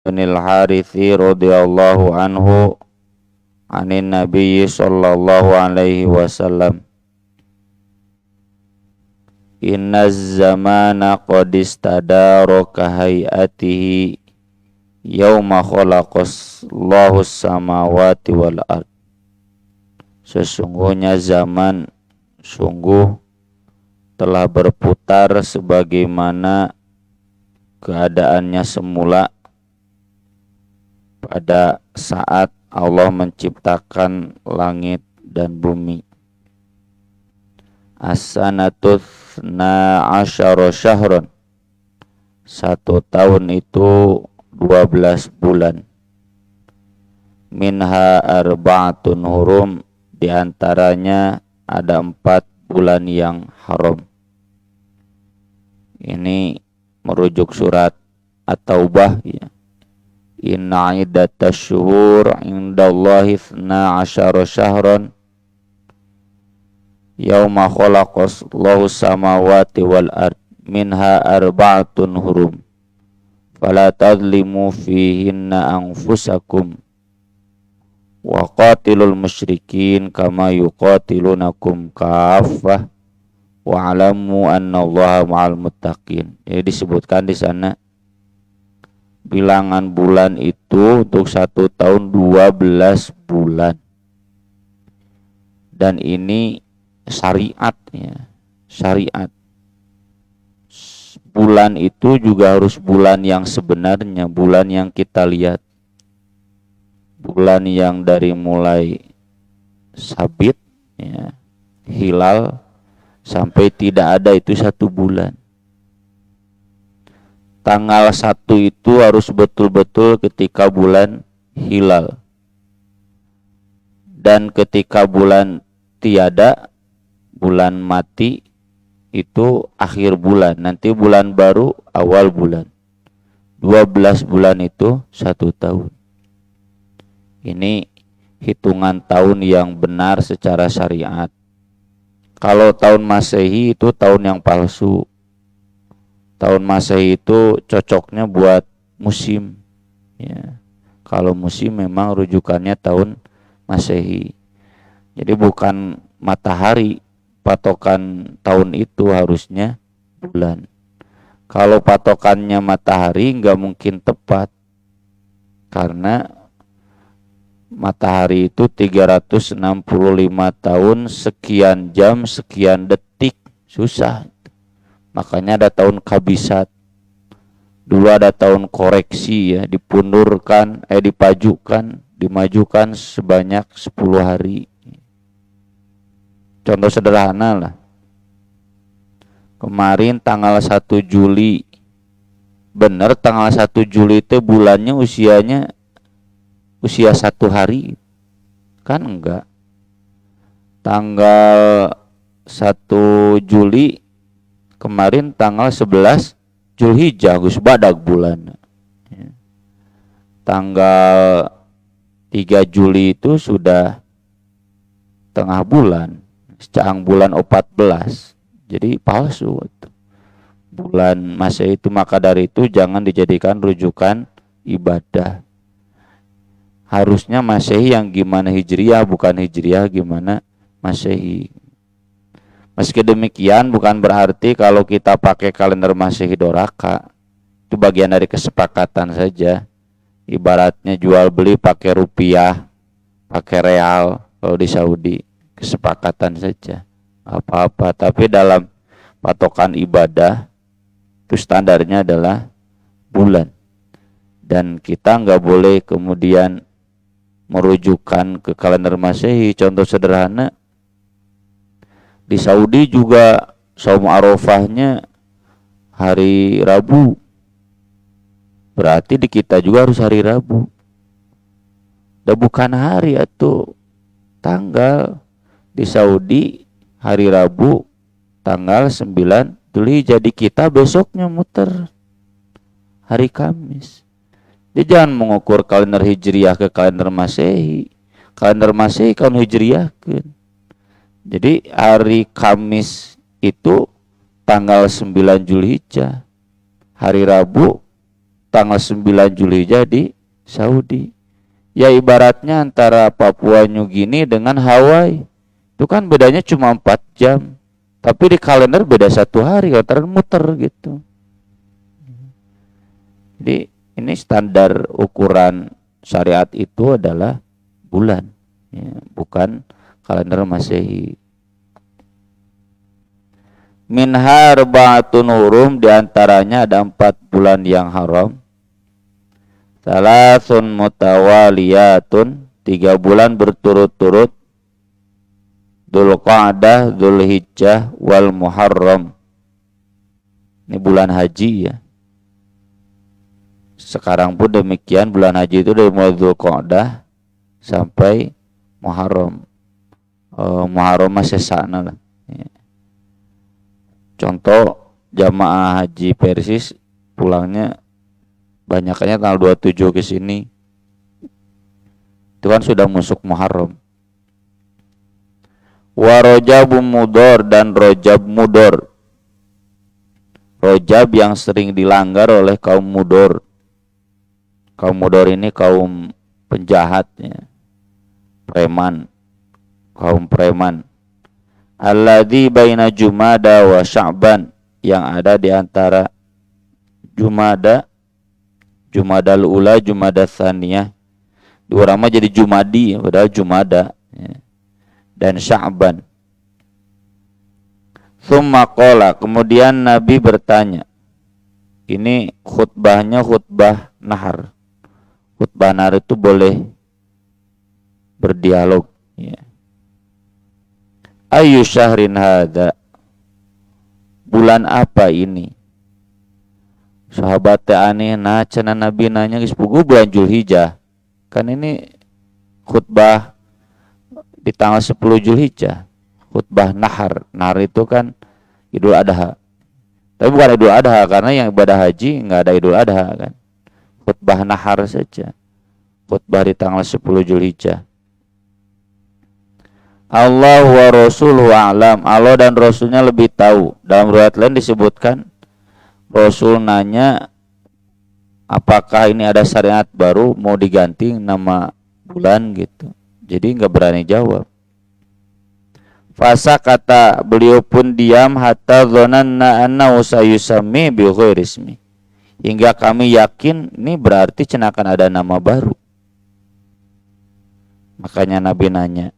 Anil Harithi radhiyallahu anhu anin Nabi sallallahu alaihi wasallam Inna zamana qad istadara ka hayatihi yauma khalaqallahu samawati wal ard. Sesungguhnya zaman sungguh telah berputar sebagaimana keadaannya semula pada saat Allah menciptakan langit dan bumi. As-sanatutsna asyara syahron. 1 tahun itu 12 bulan. Minha arba'atun hurum, diantaranya ada 4 bulan yang haram. Ini merujuk surat At-Taubah ya. Inna iddatash syuhur indallahi 12 syahran yauma khalaqallahu samawati wal ard minha arba'atun hurum fala tadlimu fihinna anfusakum wa qatilul musyrikin kama yuqatilunakum kaffah wa alamu annallaha ma'al muttaqin. Jadi disebutkan di sana bilangan bulan itu untuk 1 tahun 12 bulan. Dan ini syariat ya. Syariat. Bulan itu juga harus bulan yang sebenarnya, bulan yang kita lihat. Bulan yang dari mulai sabit ya, hilal sampai tidak ada itu 1 bulan. Tanggal 1 itu harus betul-betul ketika bulan hilal. Dan ketika bulan tiada, bulan mati, itu akhir bulan. Nanti bulan baru awal bulan. 12 bulan itu 1 tahun. Ini hitungan tahun yang benar secara syariat. Kalau tahun Masehi itu tahun yang palsu. Tahun Masehi itu cocoknya buat musim ya. Kalau musim memang rujukannya tahun Masehi. Jadi bukan matahari patokan tahun itu, harusnya bulan. Kalau patokannya matahari nggak mungkin tepat, karena matahari itu 365 tahun sekian jam sekian detik, susah. Makanya ada tahun kabisat. Dulu ada tahun koreksi ya, dimajukan sebanyak 10 hari. Contoh sederhana lah. Kemarin tanggal 1 Juli. Bener tanggal 1 Juli itu bulannya usia 1 hari. Kan enggak. Tanggal 1 Juli kemarin tanggal 11 Zulhijjah gus badag bulan. Tanggal 3 Juli itu sudah tengah bulan, secaang bulan 14. Jadi palsu itu. Bulan Masehi itu, maka dari itu jangan dijadikan rujukan ibadah. Harusnya Masehi yang gimana Hijriyah, bukan Hijriyah gimana Masehi. Meski demikian bukan berarti kalau kita pakai kalender Masehi doraka. Itu bagian dari kesepakatan saja. Ibaratnya jual beli pakai rupiah, pakai real kalau di Saudi, kesepakatan saja. Apa-apa, tapi dalam patokan ibadah itu standarnya adalah bulan. Dan kita nggak boleh kemudian merujukkan ke kalender Masehi. Contoh sederhana, di Saudi juga saum Arafahnya hari Rabu. Berarti di kita juga harus hari Rabu. Udah bukan hari atau tanggal. Di Saudi hari Rabu tanggal 9 Dzulhijjah. Jadi kita besoknya muter hari Kamis. Dia jangan mengukur kalender Hijriyah ke kalender Masehi. Kalender Masehi kan Hijriyah kan. Jadi hari Kamis itu tanggal 9 Dzulhijjah. Hari Rabu tanggal 9 Zulhijjah di Saudi. Ya ibaratnya antara Papua New Guinea dengan Hawaii. Itu kan bedanya cuma 4 jam. Tapi di kalender beda 1 hari, antara muter gitu. Jadi ini standar ukuran syariat itu adalah bulan, ya, bukan kalender Masehi. Minha arba'atun hurum, diantaranya ada 4 bulan yang haram. Salasun mutawaliyatun, 3 bulan berturut-turut. Dzulqa'dah, Dzulhijjah, wal Muharram. Ini bulan haji ya. Sekarang pun demikian, bulan haji itu dari mulai Dzulqa'dah sampai Muharram. Muharram masih sana lah. Ya. Contoh jamaah haji Persis pulangnya banyaknya tanggal 27 ke sini. Itu kan sudah masuk Muharram. Wa Rajab Mudhar, dan Rajab Mudhar. Rajab yang sering dilanggar oleh kaum Mudhar. Kaum Mudhar ini kaum penjahat ya. Preman. Kaum preman. Alladzi baina Jumada wa Sya'ban, yang ada di antara Jumadal Ula, Jumada Tsaniyah. Dua nama jadi Jumadi, padahal Jumada ya. Dan Sya'ban. Tsumma qala, kemudian Nabi bertanya. Ini khutbahnya khutbah nahar. Khutbah nahar itu boleh berdialog ya. Ayu syahrin hadza, bulan apa ini? Sahabat aneh, nah cenah Nabi nanya geus puguh bulan Zulhijjah. Kan ini khutbah di tanggal 10 Zulhijjah. Khutbah nahar. Nahar itu kan Idul Adha. Tapi bukan Idul Adha, karena yang ibadah haji enggak ada Idul Adha kan. Khutbah nahar saja. Khutbah di tanggal 10 Zulhijjah. Allah wa Rasuluhu a'lam, Allah dan Rasulnya lebih tahu. Dalam riwayat lain disebutkan Rasul nanya apakah ini ada syariat baru mau diganti nama bulan gitu. Jadi nggak berani jawab. Fasa, kata beliau pun diam, hatta dzananna annahu sayusammi bi ghairi ismi, hingga kami yakin ini berarti cenakan ada nama baru. Makanya Nabi nanya.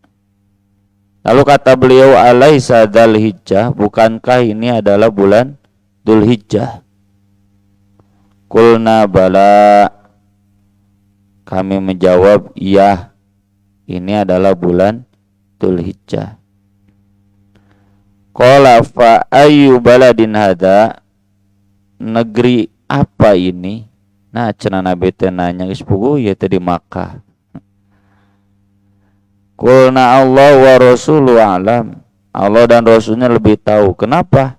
Lalu kata beliau, alaisa Dzulhijjah, bukankah ini adalah bulan Dzulhijjah? Qulna bala, kami menjawab, iya, ini adalah bulan Dzulhijjah. Qala fa ayyu baladin hadza, negeri apa ini? Nah cenah Nabi teh nanya geus puguh ieu teh di Makkah. Qulna Allah wa Rasuluhu a'lam, Allah dan Rasulnya lebih tahu. Kenapa?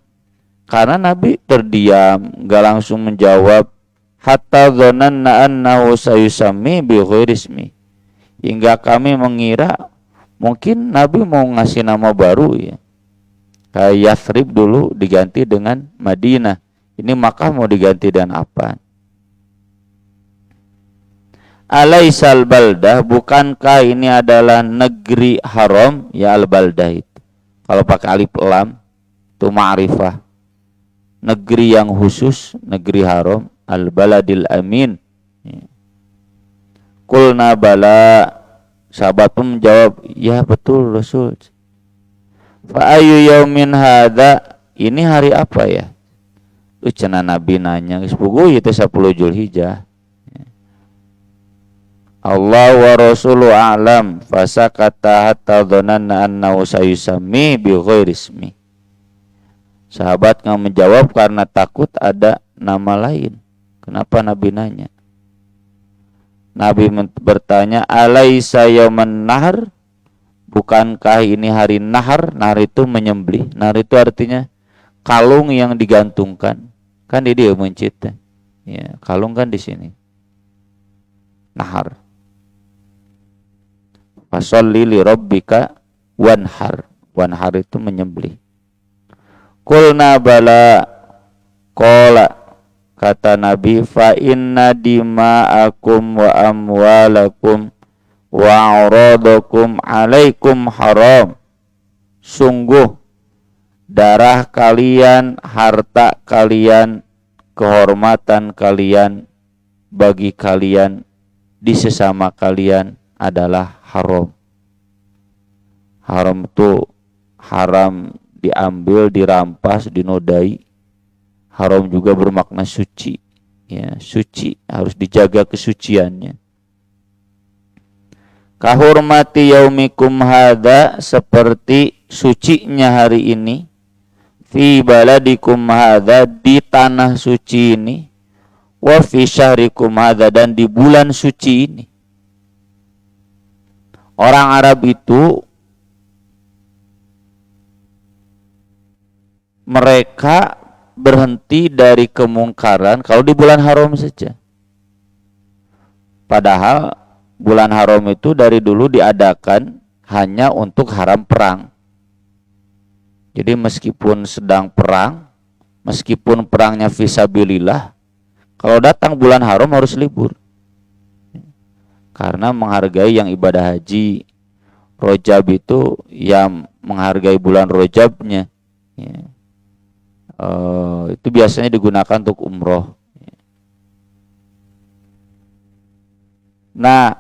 Karena Nabi terdiam, gak langsung menjawab. Hatta dzananna annahu sayusammi bi ghairi ismi, hingga kami mengira mungkin Nabi mau ngasih nama baru ya. Kayak Yathrib dulu diganti dengan Madinah. Ini Makkah mau diganti dengan apa? Alaisal baldah, bukankah ini adalah negeri haram? Ya al-baldah itu, kalau pakai alif lam itu ma'rifah, negeri yang khusus, negeri haram. Al-baladil amin. Qulna bala, sahabat pun menjawab, ya betul Rasul. Fa ayyu yaumin hadza, ini hari apa ya? Cenah Nabi nanya geus puguh ieu teh 10 Zulhijjah. Allah wa Rasuluhu a'lam, fasakata hatta dzananna annahu sayusammi bi ghairi ismi. Sahabat enggak menjawab karena takut ada nama lain. Kenapa Nabi nanya? Nabi bertanya, alaisa yauman nahar, bukankah ini hari nahar? Nahar itu menyembelih. Nahar itu artinya kalung yang digantungkan. Kan di dia mencit. Ya, kalung kan di sini. Nahar. Fasholli li rabbika wanhar. Wanhar itu menyembelih. Qulna bala, qala, Kata Nabi, fa inna dima'akum wa amwalakum wa aradakum alaikum haram. Sungguh darah kalian, harta kalian, kehormatan kalian bagi kalian di sesama kalian adalah haram. Haram itu haram diambil, dirampas, dinodai. Haram juga bermakna suci. Ya, suci harus dijaga kesuciannya. Kahurmati yaumikum hadza, seperti sucinya hari ini. Fi baladikum hadza, di tanah suci ini. Wa fi syahrikum hadza, dan di bulan suci ini. Orang Arab itu mereka berhenti dari kemungkaran kalau di bulan haram saja. Padahal bulan haram itu dari dulu diadakan hanya untuk haram perang. Jadi meskipun sedang perang, meskipun perangnya fisabilillah, kalau datang bulan haram harus libur. Karena menghargai yang ibadah haji. Rojab itu yang menghargai bulan Rojabnya. Ya. Itu biasanya digunakan untuk umroh. Nah,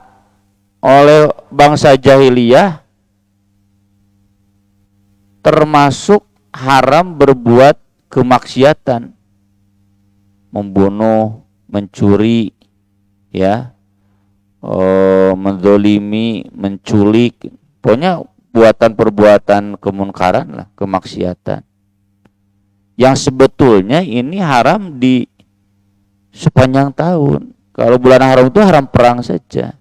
oleh bangsa jahiliyah termasuk haram berbuat kemaksiatan, membunuh, mencuri, ya, menzolimi, menculik, pokoknya perbuatan kemunkaran lah, kemaksiatan. Yang sebetulnya ini haram di sepanjang tahun. Kalau bulan haram itu haram perang saja.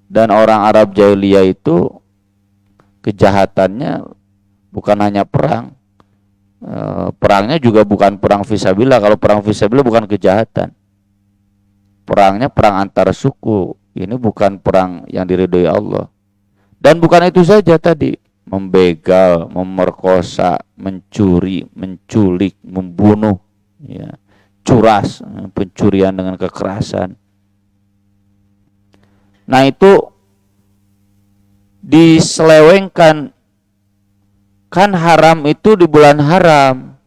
Dan orang Arab jahiliyah itu kejahatannya bukan hanya perang. Perangnya juga bukan perang fisabilillah. Kalau perang fisabilillah bukan kejahatan. Perangnya perang antar suku. Ini bukan perang yang diridhoi Allah. Dan bukan itu saja tadi. Membegal, memerkosa, mencuri, menculik, membunuh, ya, curas, pencurian dengan kekerasan. Nah itu diselewengkan, kan haram itu di bulan haram,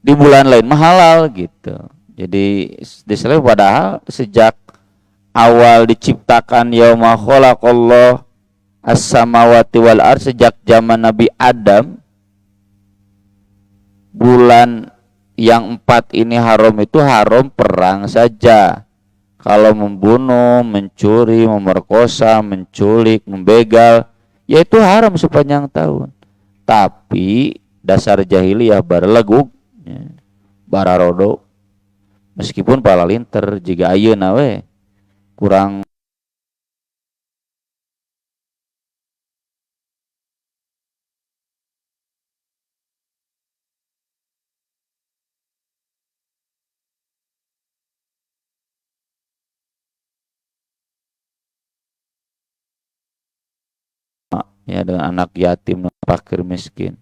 di bulan lain halal gitu. Jadi diseleweng, padahal sejak awal diciptakan yauma khalaqallah as-samawati wal ard, sejak zaman Nabi Adam, bulan yang 4 ini haram itu haram perang saja. Kalau membunuh, mencuri, memerkosa, menculik, membegal, ya itu haram sepanjang tahun. Tapi dasar jahiliyah barlegug, ya, bararodo, meskipun pala linter jika ayeuna we kurang ya, dengan anak yatim, fakir miskin.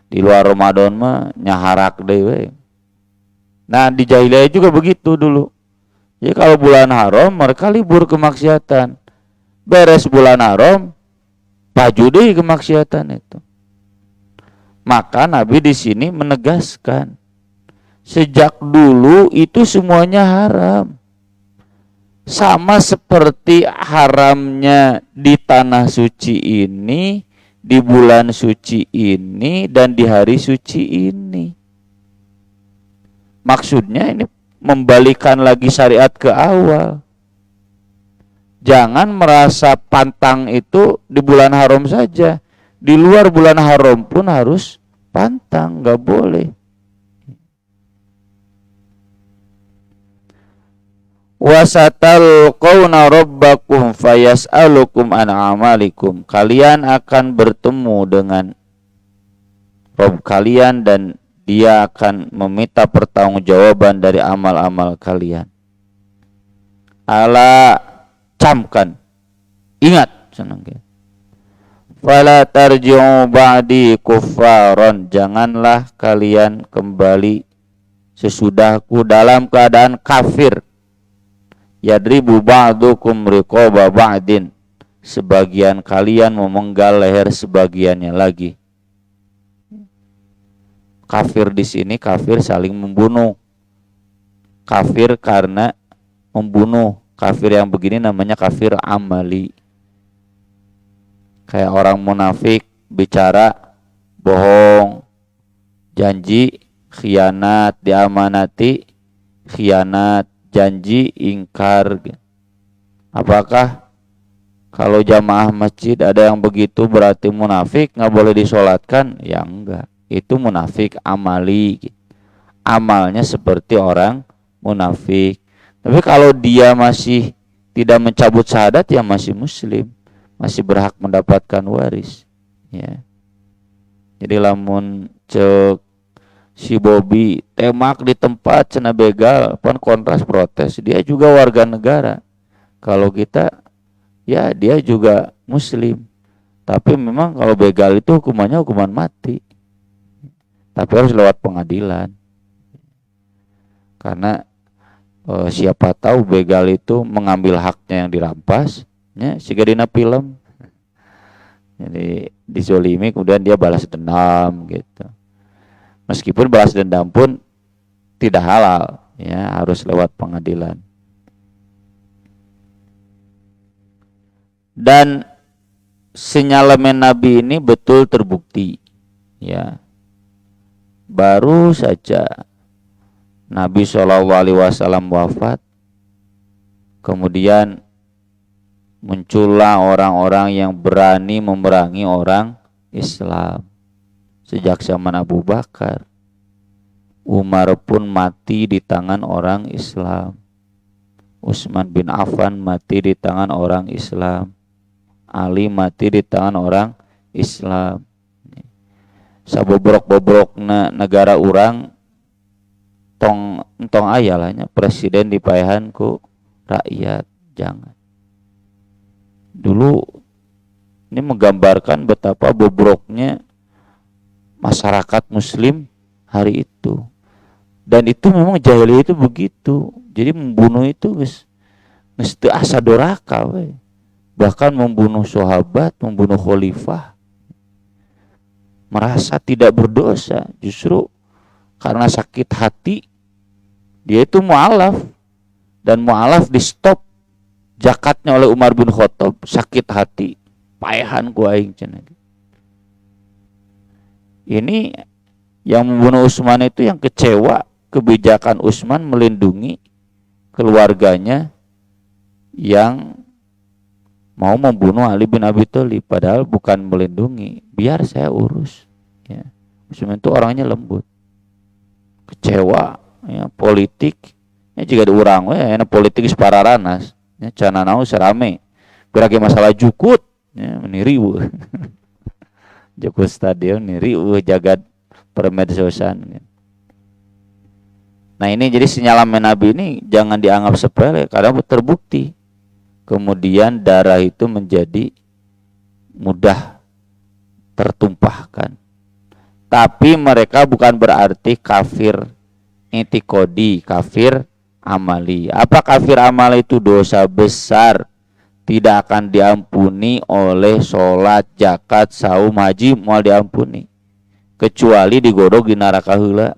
Di luar Ramadan mah nyaharak deh we. Nah di jahiliyah juga begitu dulu. Jadi kalau bulan haram mereka libur kemaksiatan. Beres bulan haram, paju deh kemaksiatan itu. Maka Nabi di sini menegaskan, sejak dulu itu semuanya haram. Sama seperti haramnya di tanah suci ini, di bulan suci ini, dan di hari suci ini. Maksudnya ini membalikan lagi syariat ke awal. Jangan merasa pantang itu di bulan haram saja. Di luar bulan haram pun harus pantang, nggak boleh. Wasatalqawna rabbakum fayas'alukum an amalikum. Kalian akan bertemu dengan Rabb kalian dan dia akan meminta pertanggungjawaban dari amal-amal kalian. Ala, camkan, ingat, senang ya. Fala tarji'u ba'di kuffaron, janganlah kalian kembali sesudahku dalam keadaan kafir. Yadribu ba'dukum riqaba ba'din, sebagian kalian memenggal leher sebagiannya lagi. Kafir di sini kafir saling membunuh. Kafir karena membunuh. Kafir yang begini namanya kafir amali. Kayak orang munafik bicara bohong, janji, khianat, diamanati, khianat, janji, ingkar. Apakah kalau jamaah masjid ada yang begitu berarti munafik, nggak boleh disolatkan? Ya enggak, itu munafik amali. Amalnya seperti orang munafik. Tapi kalau dia masih tidak mencabut syahadat, ya masih muslim, masih berhak mendapatkan waris. Ya. Jadi lamun cek si Bobby temak di tempat cenah begal, pan kontras protes, dia juga warga negara. Kalau kita, ya dia juga muslim. Tapi memang kalau begal itu hukumannya hukuman mati. Tapi harus lewat pengadilan. Karena siapa tahu begal itu mengambil haknya yang dirampas, ya, siga dina film. Jadi dizolimi kemudian dia balas dendam gitu. Meskipun balas dendam pun tidak halal, ya, harus lewat pengadilan. Dan sinyalemen Nabi ini betul terbukti, ya. Baru saja Nabi SAW wafat, kemudian muncullah orang-orang yang berani memerangi orang Islam. Sejak zaman Abu Bakar, Umar pun mati di tangan orang Islam. Utsman bin Affan mati di tangan orang Islam. Ali mati di tangan orang Islam. Sabobrok-bobrokna negara orang tong ayalahnya presiden dipaehan ku rakyat. Jangan. Dulu ini menggambarkan betapa bobroknya masyarakat muslim hari itu. Dan itu memang jahiliyah itu begitu. Jadi membunuh itu geus teu asa doraka we. Bahkan membunuh sahabat, membunuh khalifah. Merasa tidak berdosa, justru karena sakit hati dia itu mu'alaf, dan mu'alaf di stop zakatnya oleh Umar bin Khattab. Sakit hati, paehan ku aing cenah. Ini yang membunuh Utsman itu yang kecewa kebijakan Utsman melindungi keluarganya yang mau membunuh Ali bin Abi Thalib, padahal bukan melindungi, biar saya urus, ya. Utsman itu orangnya lembut. Kecewa, ya, politik, ya, jika diurang we ya, politik separaranas, ya, cana naon serame berage masalah jukut, ya, meniriu. Jukut stadion niriu jagat permedsosan, ya. Nah ini jadi sinyalemen Nabi ini jangan dianggap sepele karena terbukti. Kemudian darah itu menjadi mudah tertumpahkan. Tapi mereka bukan berarti kafir intikodi, kafir amali. Apa kafir amali itu? Dosa besar, tidak akan diampuni oleh sholat, zakat, saum, haji, moal diampuni. Kecuali digodog di neraka heula.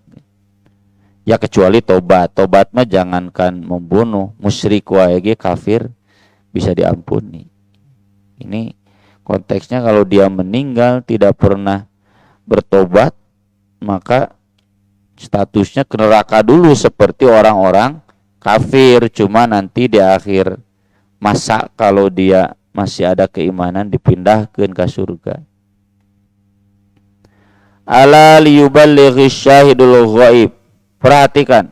Ya kecuali tobat. Tobat mah jangankan membunuh, musyrik wae ge kafir bisa diampuni. Ini konteksnya kalau dia meninggal tidak pernah bertobat, maka statusnya ke neraka dulu seperti orang-orang kafir. Cuma nanti di akhir masa kalau dia masih ada keimanan dipindahkan ke surga. Ala liyuballighi syahidul ghaib. Perhatikan,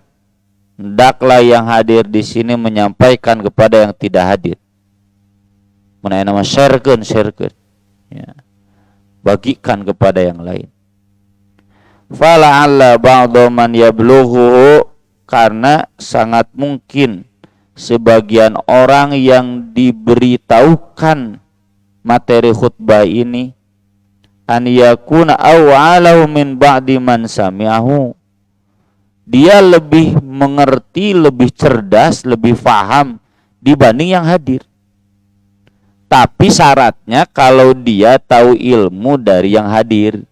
hendaklah yang hadir di sini menyampaikan kepada yang tidak hadir. Mengenai nama sharekeun, ya. Bagikan kepada yang lain. Fala'alla ba'dha man yablughu, karena sangat mungkin sebagian orang yang diberitahukan materi khutbah ini an yakuna aw'alahu min ba'di man sami'ahu, Dia lebih mengerti, lebih cerdas, lebih paham dibanding yang hadir. Tapi syaratnya kalau dia tahu ilmu dari yang hadir.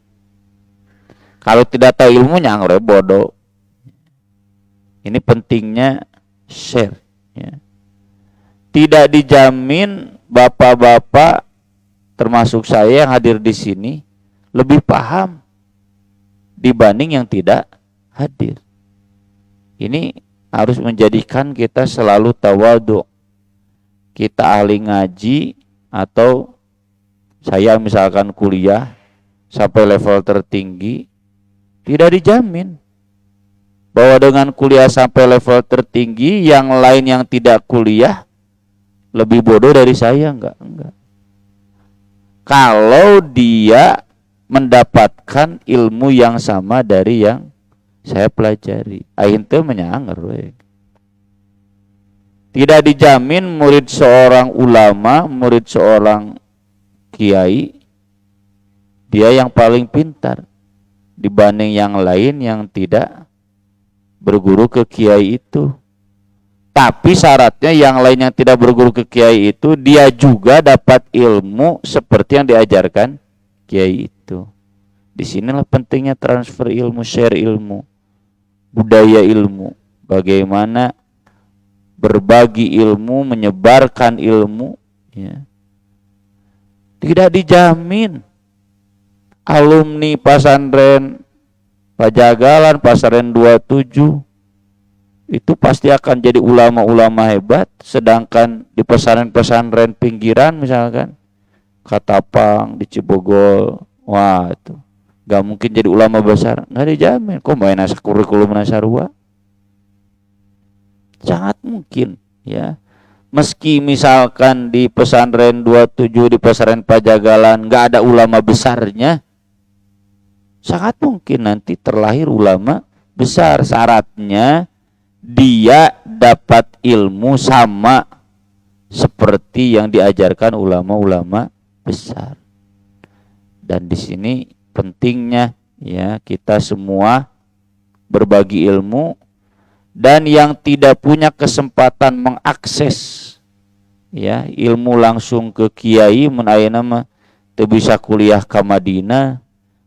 Kalau tidak tahu ilmunya, bodoh. Ini pentingnya share. Ya. Tidak dijamin bapak-bapak termasuk saya yang hadir di sini lebih paham dibanding yang tidak hadir. Ini harus menjadikan kita selalu tawadhu. Kita ahli ngaji atau saya misalkan kuliah sampai level tertinggi, tidak dijamin bahwa dengan kuliah sampai level tertinggi yang lain yang tidak kuliah lebih bodoh dari saya. Enggak. Kalau dia mendapatkan ilmu yang sama dari yang saya pelajari, aing teh menyanger we. Tidak dijamin murid seorang ulama, murid seorang kiai, dia yang paling pintar dibanding yang lain yang tidak berguru ke kiai itu. Tapi syaratnya yang lain yang tidak berguru ke kiai itu, dia juga dapat ilmu seperti yang diajarkan kiai itu. Disinilah pentingnya transfer ilmu, share ilmu, budaya ilmu. Bagaimana berbagi ilmu, menyebarkan ilmu. Ya. Tidak dijamin alumni pesantren Pajagalan, pesantren 27 itu pasti akan jadi ulama-ulama hebat, sedangkan di pesantren-pesantren pinggiran misalkan Katapang di Cibogol, wah itu gak mungkin jadi ulama besar, nggak dijamin. Kok main kurikulum nasarua? Sangat mungkin, ya. Meski misalkan di pesantren 27, di pesantren Pajagalan nggak ada ulama besarnya, sangat mungkin nanti terlahir ulama besar. Syaratnya dia dapat ilmu sama seperti yang diajarkan ulama-ulama besar. Dan di sini pentingnya ya kita semua berbagi ilmu, dan yang tidak punya kesempatan mengakses ya ilmu langsung ke kiai, mun ayeuna mah teu bisa kuliah ke Madinah,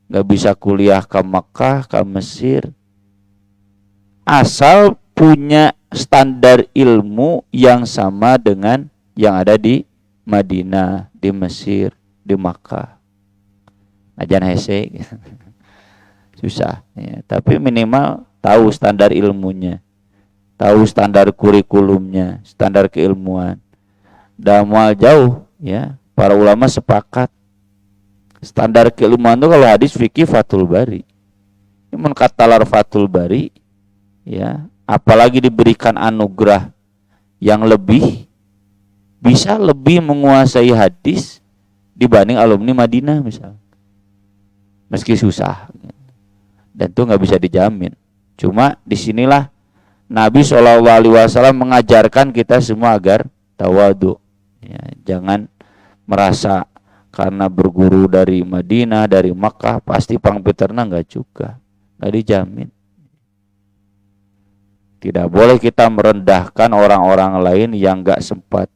nggak bisa kuliah ke Mekah, ke Mesir, asal punya standar ilmu yang sama dengan yang ada di Madinah, di Mesir, di Makkah. Ajan hese susah ya, tapi minimal tahu standar ilmunya, tahu standar kurikulumnya, standar keilmuan. Dan mual jauh ya, para ulama sepakat standar keilmuan itu kalau hadis fikih Fathul Bari. Mun katalar Fathul Bari ya, apalagi diberikan anugerah yang lebih, bisa lebih menguasai hadis dibanding alumni Madinah misal. Meski susah dan itu nggak bisa dijamin. Cuma disinilah Nabi SAW mengajarkan kita semua agar tawadhu ya, jangan merasa karena berguru dari Madinah, dari Makkah pasti pangpiterna, nggak juga, nggak dijamin. Tidak boleh kita merendahkan orang-orang lain yang nggak sempat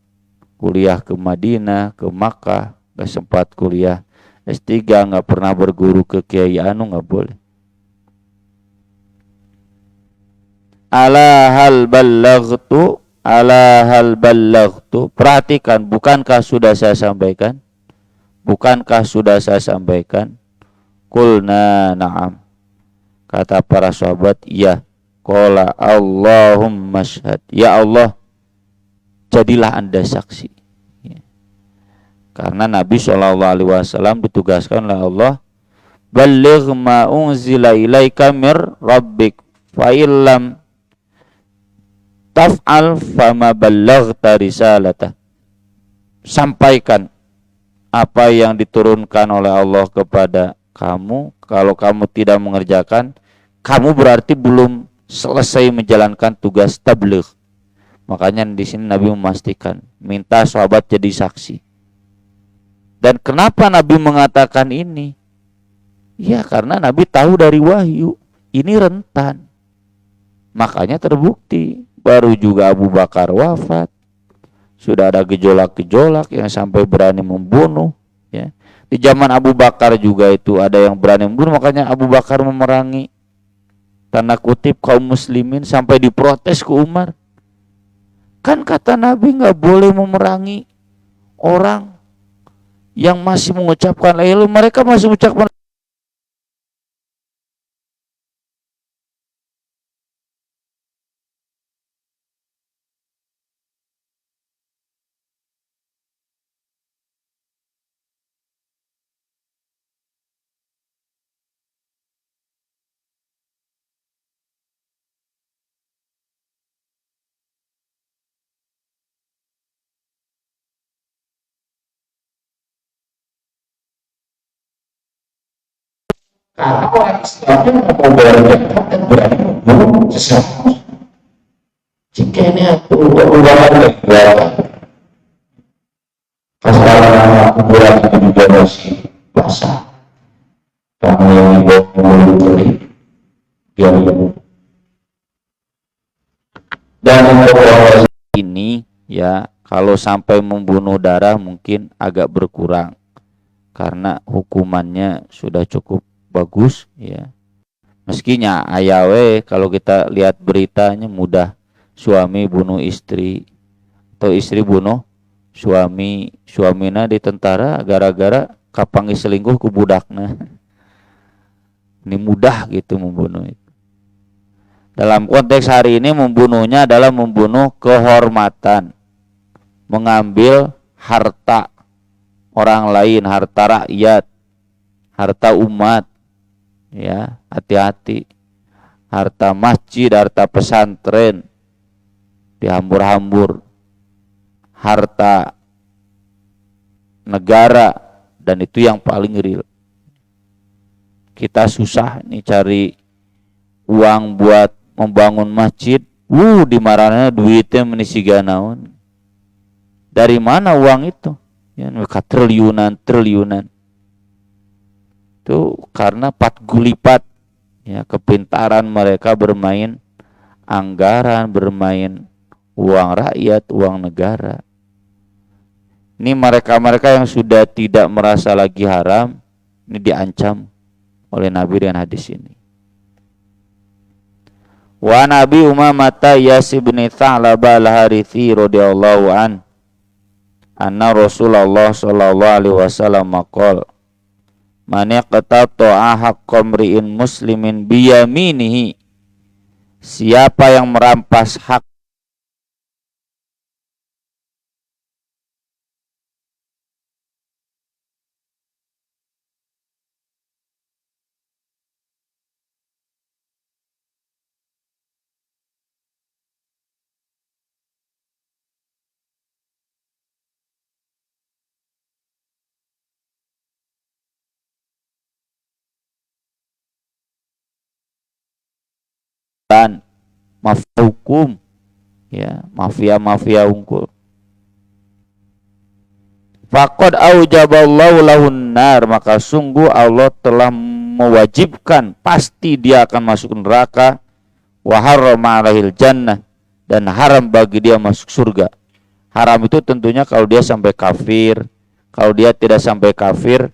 kuliah ke Madinah, ke Makkah, nggak sempat kuliah S3, nggak pernah berguru ke Kiai Anu, nggak boleh. Ala hal ballaghtu, perhatikan, bukankah sudah saya sampaikan? Bukankah sudah saya sampaikan? Qulna na'am, kata para sahabat, iya. Qala Allahumma syhad, ya Allah jadilah Anda saksi ya. Karena Nabi SAW ditugaskan oleh Allah, balligh ma unzila ilaika mir rabbik fa illam taf'al fama ballaghta risalata, sampaikan apa yang diturunkan oleh Allah kepada kamu. Kalau kamu tidak mengerjakan, kamu berarti belum selesai menjalankan tugas tabligh. Makanya di sini Nabi memastikan, minta sahabat jadi saksi. Dan kenapa Nabi mengatakan ini? Ya karena Nabi tahu dari wahyu ini rentan. Makanya terbukti baru juga Abu Bakar wafat, sudah ada gejolak-gejolak yang sampai berani membunuh, ya. Di zaman Abu Bakar juga itu ada yang berani membunuh, makanya Abu Bakar memerangi tanda kutip kaum muslimin sampai diprotes ke Umar. Kan kata Nabi nggak boleh memerangi orang yang masih mengucapkan la ilaha illallah, mereka masih mengucapkan. Karena orang Islam mau berani membunuh sesama. Jika ini aku ulangan negara, masalah kuburan itu juga masih basah. Kamu yang dibawa beli, dia dan orang ini ya, kalau sampai membunuh darah mungkin agak berkurang karena hukumannya sudah cukup bagus, ya. Meskinya ayawe kalau kita lihat beritanya mudah suami bunuh istri atau istri bunuh suami, suamina di tentara gara-gara kapangi selingkuh ku budakna. Ini mudah gitu membunuh itu. Dalam konteks hari ini membunuhnya adalah membunuh kehormatan, mengambil harta orang lain, harta rakyat, harta umat, ya, hati-hati. Harta masjid, harta pesantren dihambur-hambur, harta negara, dan itu yang paling real. Kita susah nih cari uang buat membangun masjid, dimarahnya duitnya menisiga naon. Dari mana uang itu? Ya, triliunan. Itu karena patgulipat, ya, kepintaran mereka bermain anggaran, bermain uang rakyat, uang negara. Ini mereka-mereka yang sudah tidak merasa lagi haram, ini diancam oleh Nabi dengan hadis ini. Wa Nabi Umamah Yas bin Tha'labah al-Harithi radhiyallahu an anna Rasulullah sallallahu alaihi wasallam qala man yaqtata'a haqqam ri'in muslimin biyaminihi, siapa yang merampas hak dan mafia hukum, ya, mafia unggul, faqad aujaballahu lahun nar, maka sungguh Allah telah mewajibkan, pasti dia akan masuk neraka, wa harrama alaihil jannah, dan haram bagi dia masuk surga. Haram itu tentunya kalau dia sampai kafir. Kalau dia tidak sampai kafir,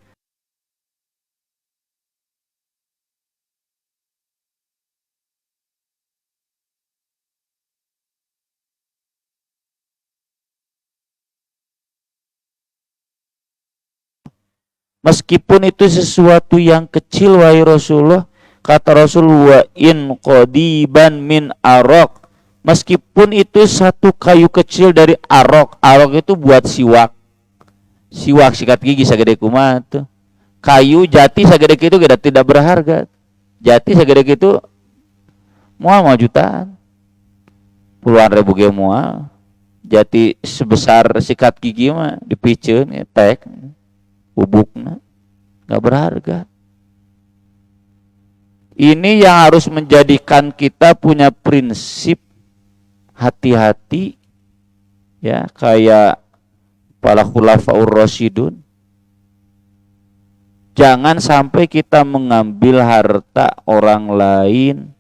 meskipun itu sesuatu yang kecil, wahai Rasulullah, kata Rasul, wa in qadiban min arok, meskipun itu satu kayu kecil dari arok. Arok itu buat siwak sikat gigi sagede kumaha tuh. Kayu jati sagede itu tidak berharga. Jati sagede itu mual jutaan, puluhan ribu ge mual. Jati sebesar sikat gigi mah dipiceun, ya, tek bubukna nggak berharga. Ini yang harus menjadikan kita punya prinsip hati-hati, ya, kayak para khulafaur rasyidun. Jangan sampai kita mengambil harta orang lain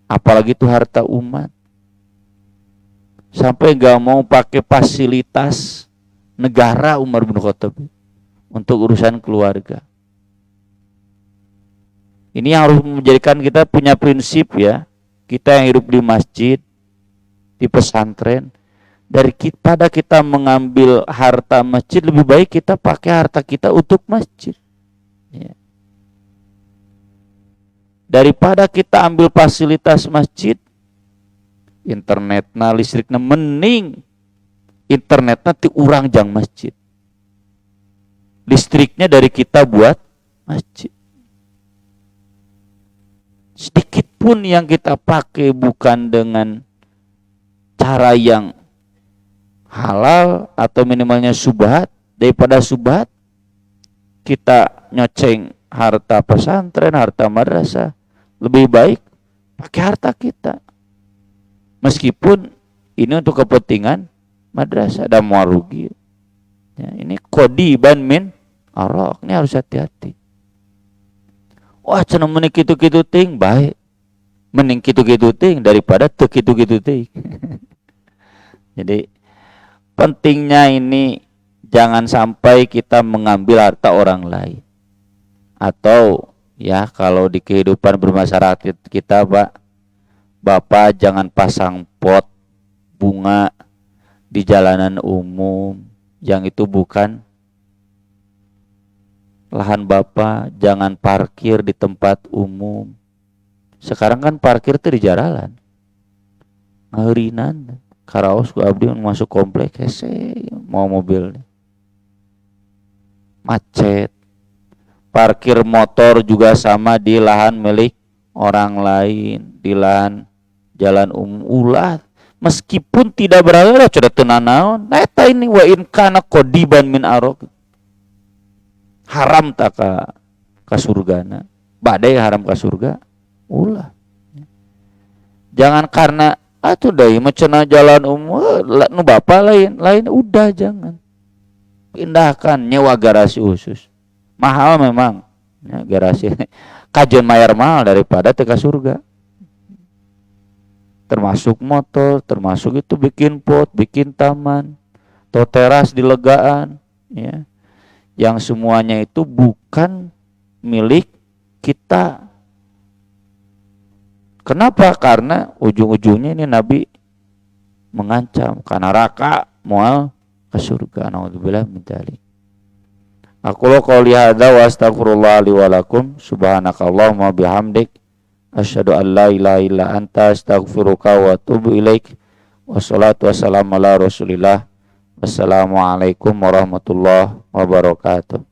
apalagi itu harta umat. Sampai gak mau pakai fasilitas negara Umar bin Khattab untuk urusan keluarga. Ini yang harus menjadikan kita punya prinsip ya. Kita yang hidup di masjid, di pesantren, daripada kita mengambil harta masjid, lebih baik kita pakai harta kita untuk masjid. Ya. Daripada kita ambil fasilitas masjid, internetna, listrikna, mending internetnya ti urang jang masjid. Listriknya dari kita buat masjid. Sedikit pun yang kita pakai bukan dengan cara yang halal atau minimalnya subhat, daripada subhat kita nyoceng harta pesantren, harta madrasah, lebih baik pakai harta kita. Meskipun ini untuk kepentingan madrasah dan mau rugi. Ya, ini qodiban min araq, ini harus hati-hati. Wah, cenah mending kitu-kitu ting baik. Mending kitu-kitu ting daripada teu kitu-kitu ting. Jadi pentingnya ini jangan sampai kita mengambil harta orang lain. Atau ya kalau di kehidupan bermasyarakat kita, Pak, Bapak jangan pasang pot bunga di jalanan umum yang itu bukan lahan Bapak, jangan parkir di tempat umum. Sekarang kan parkir tuh di jalanan. Ngerinan. Karaos ku abdi masuk komplek hese mau mobil. Macet. Parkir motor juga sama di lahan milik orang lain, di lahan jalan umum ulah. Meskipun tidak berada sudah tenanaon. Nah eta ini wa in kana qodiban min araq. Haram tak ka surgana. Badai haram ka surga. Ulah. Jangan karena atuh deui mecenah jalan umum nu bapa lain udah jangan. Pindahkan nyewa garasi khusus. Mahal memang. Ya, garasi kajian mayar mahal daripada teu ka surga. Termasuk motor, termasuk itu bikin pot, bikin taman, atau teras di legaan, ya. Yang semuanya itu bukan milik kita. Kenapa? Karena ujung-ujungnya ini Nabi mengancam karena neraka moal ke surga. Nauzubillah min dzalik. Aku qouli hadza wa astaghfirullah li wa lakum subhanakallahumma bihamdik asyhadu an la ilaha illa anta astaghfiruka wa atubu ilaik. Wassalatu wassalamu ala Rasulillah. Wassalamualaikum warahmatullahi wabarakatuh.